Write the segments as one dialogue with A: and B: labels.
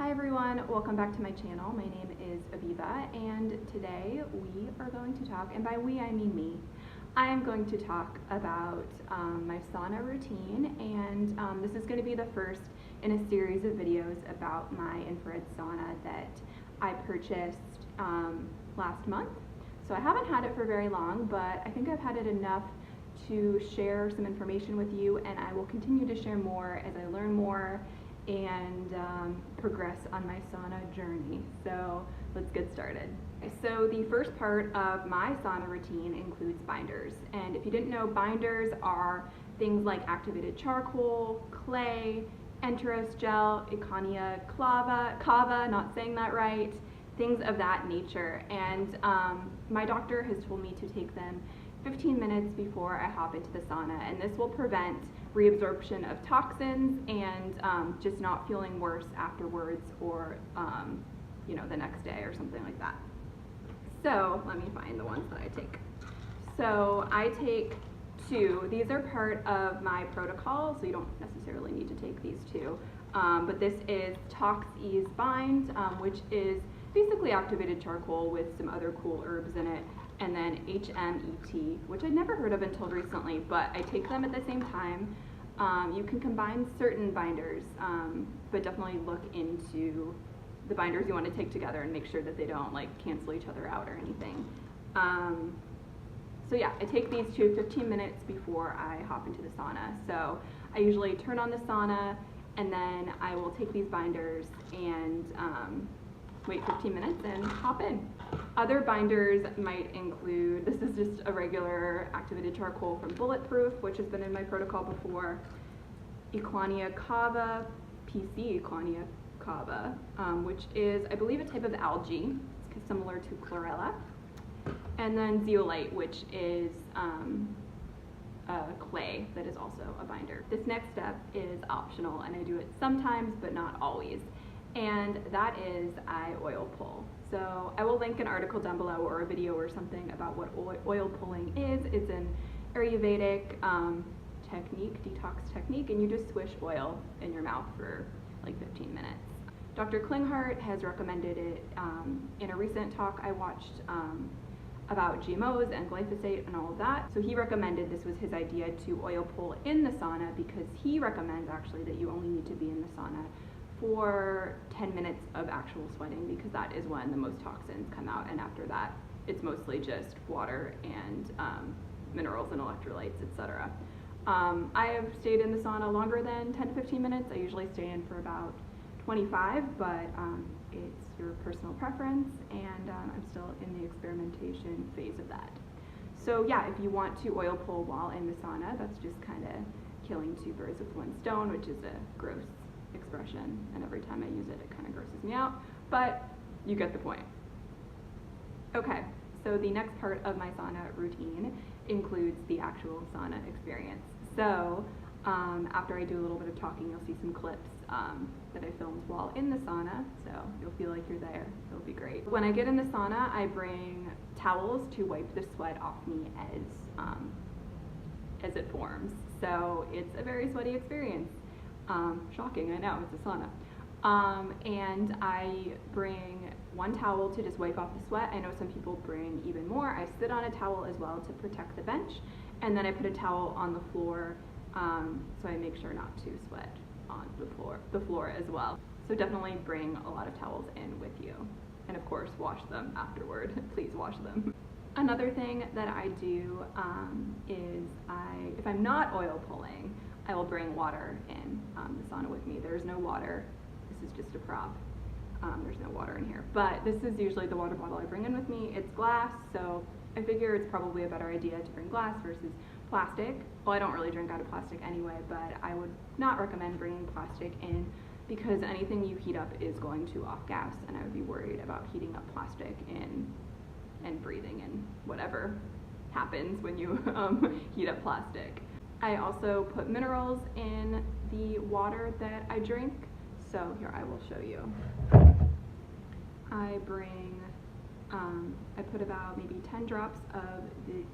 A: Hi everyone, welcome back to my channel. My name is Aviva and today we are going to talk, and by we I mean me, I am going to talk about my sauna routine, and this is going to be the first in a series of videos about my infrared sauna that I purchased last month. So I haven't had it for very long, but I think I've had it enough to share some information with you, and I will continue to share more as I learn more and progress on my sauna journey. So let's get started. So the first part of my sauna routine includes binders, and if you didn't know, binders are things like activated charcoal, clay, enteros gel, Ecania kava, not saying that right, things of that nature. And my doctor has told me to take them 15 minutes before I hop into the sauna, and this will prevent reabsorption of toxins and just not feeling worse afterwards, or the next day or something like that. So let me find the ones that I take. So I take two. These are part of my protocol, so you don't necessarily need to take these two. But this is Tox Ease Bind, which is basically activated charcoal with some other cool herbs in it, and then HMET, which I'd never heard of until recently, but I take them at the same time. You can combine certain binders, but definitely look into the binders you want to take together and make sure that they don't cancel each other out or anything. So yeah, I take these two 15 minutes before I hop into the sauna. So I usually turn on the sauna, and then I will take these binders and wait 15 minutes and hop in. Other binders might include, this is just a regular activated charcoal from Bulletproof, which has been in my protocol before, Ecania kava, PC Ecania kava, which is, I believe, a type of algae. It's similar to chlorella. And then zeolite, which is a clay that is also a binder. This next step is optional, and I do it sometimes, but not always. And that is I oil pull. So I will link an article down below or a video or something about what oil pulling is. It's an Ayurvedic technique, detox technique, and you just swish oil in your mouth for like 15 minutes. Dr. Klinghardt has recommended it in a recent talk I watched about GMOs and glyphosate and all of that. So he recommended, this was his idea, to oil pull in the sauna, because he recommends actually that you only need to be in the sauna for 10 minutes of actual sweating, because that is when the most toxins come out, and after that it's mostly just water and minerals and electrolytes, etc. I have stayed in the sauna longer than 10 to 15 minutes. I usually stay in for about 25, but it's your personal preference, and I'm still in the experimentation phase of that. So yeah, if you want to oil pull while in the sauna, that's just kind of killing two birds with one stone, which is a gross expression, and every time I use it, it kind of grosses me out, but you get the point. Okay, so the next part of my sauna routine includes the actual sauna experience. So after I do a little bit of talking, you'll see some clips that I filmed while in the sauna, so you'll feel like you're there. It'll be great. When I get in the sauna, I bring towels to wipe the sweat off me as it forms. So it's a very sweaty experience. Shocking, I know, it's a sauna. And I bring one towel to just wipe off the sweat. I know some people bring even more. I sit on a towel as well to protect the bench, and then I put a towel on the floor, so I make sure not to sweat on the floor as well. So definitely bring a lot of towels in with you, and of course wash them afterward. Please wash them. Another thing that I do is if I'm not oil pulling, I will bring water in the sauna with me. There's no water. This is just a prop. There's no water in here. But this is usually the water bottle I bring in with me. It's glass, so I figure it's probably a better idea to bring glass versus plastic. Well, I don't really drink out of plastic anyway, but I would not recommend bringing plastic in, because anything you heat up is going to off gas, and I would be worried about heating up plastic in and breathing in whatever happens when you heat up plastic. I also put minerals in the water that I drink. So here, I will show you. I bring, I put about maybe 10 drops of these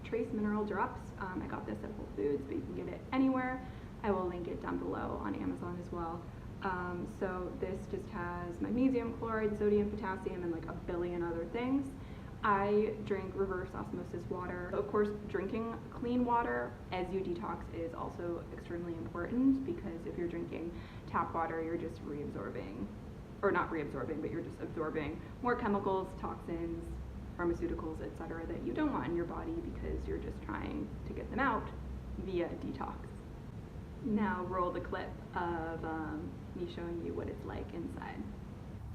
A: trace mineral drops. I got this at Whole Foods, but you can get it anywhere. I will link it down below on Amazon as well. So this just has magnesium, chloride, sodium, potassium, and like a billion other things. I drink reverse osmosis water. Of course, drinking clean water as you detox is also extremely important, because if you're drinking tap water, you're just reabsorbing, or not reabsorbing, but you're just absorbing more chemicals, toxins, pharmaceuticals, etc., that you don't want in your body because you're just trying to get them out via detox. Now roll the clip of me showing you what it's like inside.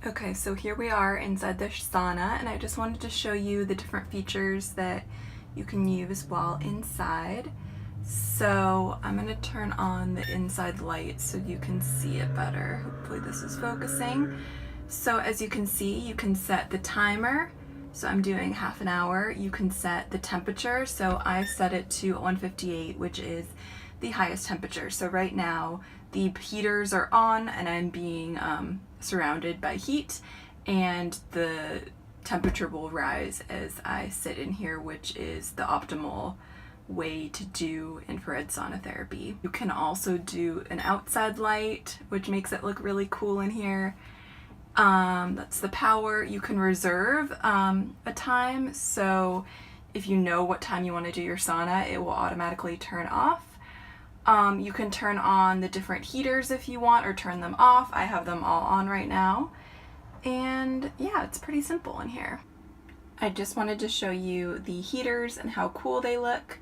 A: Okay, so here we are inside the sauna, and I just wanted to show you the different features that you can use while inside. So I'm going to turn on the inside light so you can see it better. Hopefully this is focusing. So as you can see, you can set the timer. So I'm doing half an hour. You can set the temperature. So I set it to 158, which is the highest temperature. So right now the heaters are on and I'm being surrounded by heat, and the temperature will rise as I sit in here, which is the optimal way to do infrared sauna therapy. You can also do an outside light, which makes it look really cool in here. That's the power. You can reserve a time, so if you know what time you want to do your sauna, it will automatically turn off. You can turn on the different heaters if you want, or turn them off. I have them all on right now. And yeah, it's pretty simple in here. I just wanted to show you the heaters and how cool they look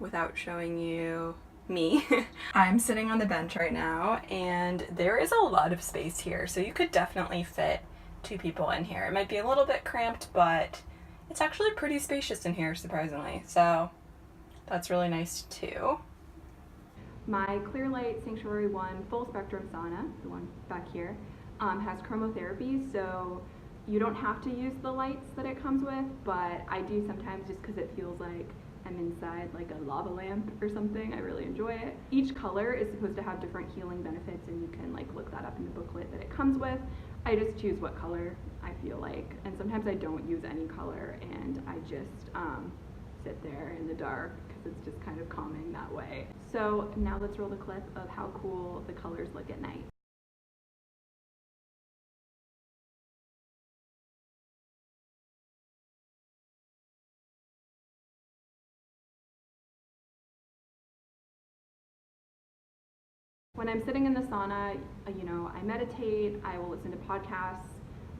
A: without showing you me. I'm sitting on the bench right now, and there is a lot of space here, so you could definitely fit 2 people in here. It might be a little bit cramped, but it's actually pretty spacious in here, surprisingly. So that's really nice too. My Clearlight Sanctuary 1 full spectrum sauna, the one back here, has chromotherapy, so you don't have to use the lights that it comes with, but I do sometimes just because it feels like I'm inside like a lava lamp or something. I really enjoy it. Each color is supposed to have different healing benefits, and you can like look that up in the booklet that it comes with. I just choose what color I feel like, and sometimes I don't use any color, and I just sit there in the dark because it's just kind of calming that way. So now let's roll the clip of how cool the colors look at night. When I'm sitting in the sauna, I meditate, I will listen to podcasts,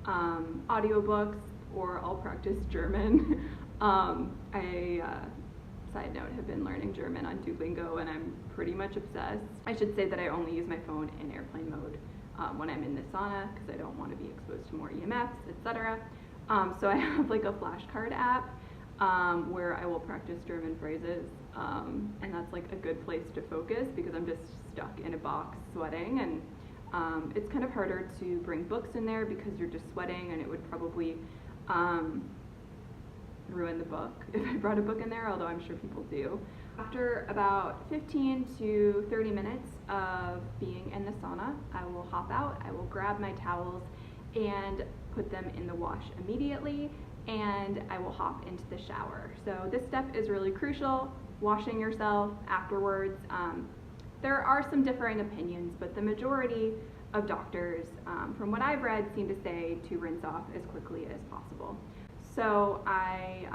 A: audiobooks, or I'll practice German. Side note, have been learning German on Duolingo, and I'm pretty much obsessed. I should say that I only use my phone in airplane mode when I'm in the sauna, because I don't want to be exposed to more EMFs, etc. So I have like a flashcard app where I will practice German phrases, and that's like a good place to focus because I'm just stuck in a box sweating, and it's kind of harder to bring books in there because you're just sweating, and it would probably ruin the book if I brought a book in there, although I'm sure people do. After about 15 to 30 minutes of being in the sauna, I will hop out, I will grab my towels and put them in the wash immediately, and I will hop into the shower. So this step is really crucial, washing yourself afterwards. There are some differing opinions, but the majority of doctors, from what I've read, seem to say to rinse off as quickly as possible. So I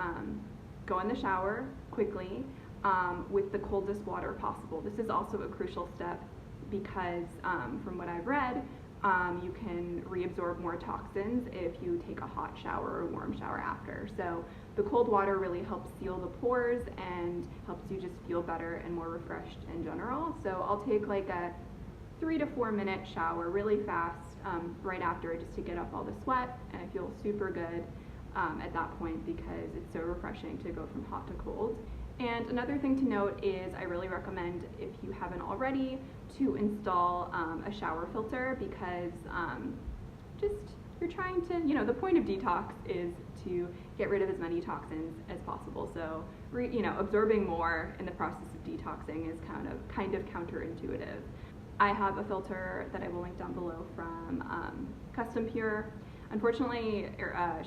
A: go in the shower quickly with the coldest water possible. This is also a crucial step because from what I've read, you can reabsorb more toxins if you take a hot shower or warm shower after. So the cold water really helps seal the pores and helps you just feel better and more refreshed in general. So I'll take like a 3 to 4 minute shower really fast right after, just to get up all the sweat, and I feel super good at that point because it's so refreshing to go from hot to cold. And another thing to note is I really recommend, if you haven't already, to install a shower filter, because just you're trying to, the point of detox is to get rid of as many toxins as possible. So, absorbing more in the process of detoxing is kind of counterintuitive. I have a filter that I will link down below from Custom Pure. Unfortunately,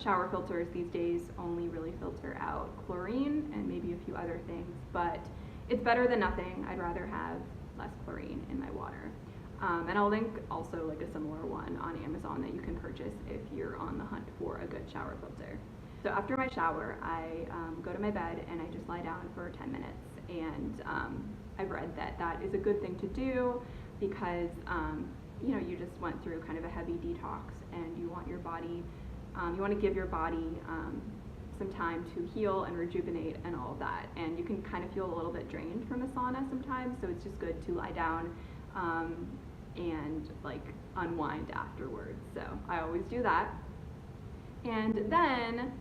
A: shower filters these days only really filter out chlorine and maybe a few other things, but it's better than nothing. I'd rather have less chlorine in my water. And I'll link also like a similar one on Amazon that you can purchase if you're on the hunt for a good shower filter. So after my shower, I go to my bed and I just lie down for 10 minutes. And I've read that that is a good thing to do because you know, you just went through kind of a heavy detox and you want your body, you want to give your body some time to heal and rejuvenate and all of that. And you can kind of feel a little bit drained from a sauna sometimes, so it's just good to lie down and like unwind afterwards. So I always do that. And then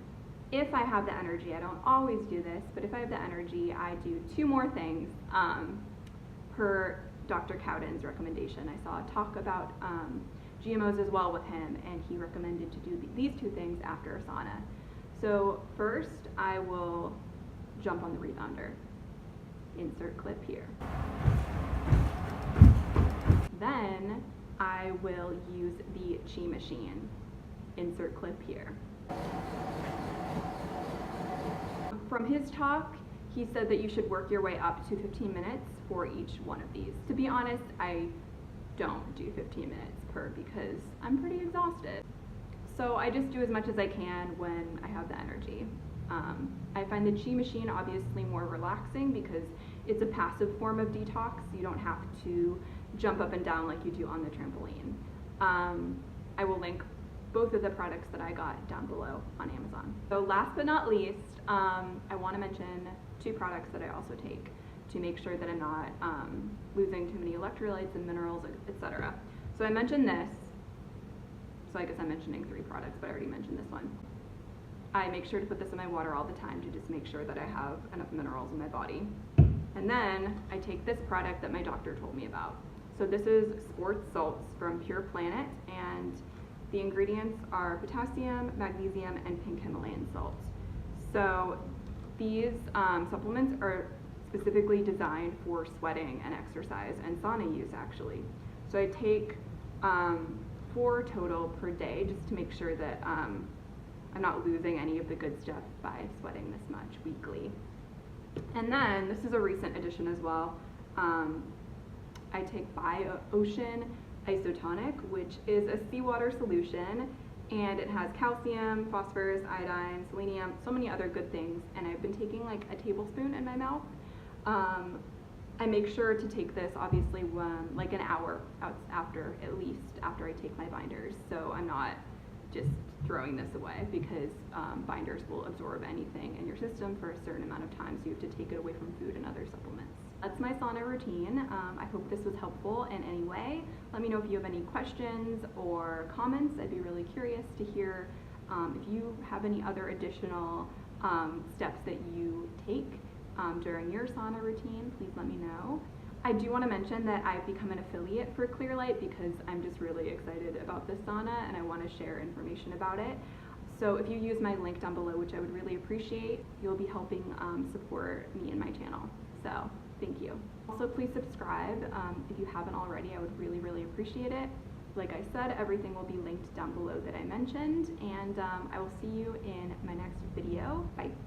A: if I have the energy, I don't always do this, but if I have the energy, I do 2 more things per Dr. Cowden's recommendation. I saw a talk about GMOs as well with him, and he recommended to do these 2 things after a sauna. So first, I will jump on the rebounder. Insert clip here. Then I will use the chi machine. Insert clip here. From his talk, he said that you should work your way up to 15 minutes for each one of these. To be honest, I don't do 15 minutes per because I'm pretty exhausted. So I just do as much as I can when I have the energy. I find the chi machine obviously more relaxing because it's a passive form of detox. You don't have to jump up and down like you do on the trampoline. I will link both of the products that I got down below on Amazon. So last but not least, I want to mention 2 products that I also take to make sure that I'm not losing too many electrolytes and minerals, etc. So I mentioned this, so I guess I'm mentioning 3 products, but I already mentioned this one. I make sure to put this in my water all the time to just make sure that I have enough minerals in my body. And then I take this product that my doctor told me about. So this is sports salts from Pure Planet, and the ingredients are potassium, magnesium, and pink Himalayan salt. So these supplements are specifically designed for sweating and exercise and sauna use actually. So I take 4 total per day just to make sure that I'm not losing any of the good stuff by sweating this much weekly. And then this is a recent addition as well. I take Bio-Ocean Isotonic, which is a seawater solution, and it has calcium, phosphorus, iodine, selenium, so many other good things, and I've been taking like a tablespoon in my mouth. I make sure to take this obviously like an hour after, at least after I take my binders, so I'm not just throwing this away because binders will absorb anything in your system for a certain amount of time, so you have to take it away from food and other supplements. That's my sauna routine. I hope this was helpful in any way. Let me know if you have any questions or comments. I'd be really curious to hear if you have any other additional steps that you take during your sauna routine. Please let me know. I do want to mention that I've become an affiliate for Clearlight because I'm just really excited about this sauna and I want to share information about it. So if you use my link down below, which I would really appreciate, you'll be helping support me and my channel. So thank you. Also, please subscribe if you haven't already. I would really, really appreciate it. Like I said, everything will be linked down below that I mentioned, and I will see you in my next video. Bye.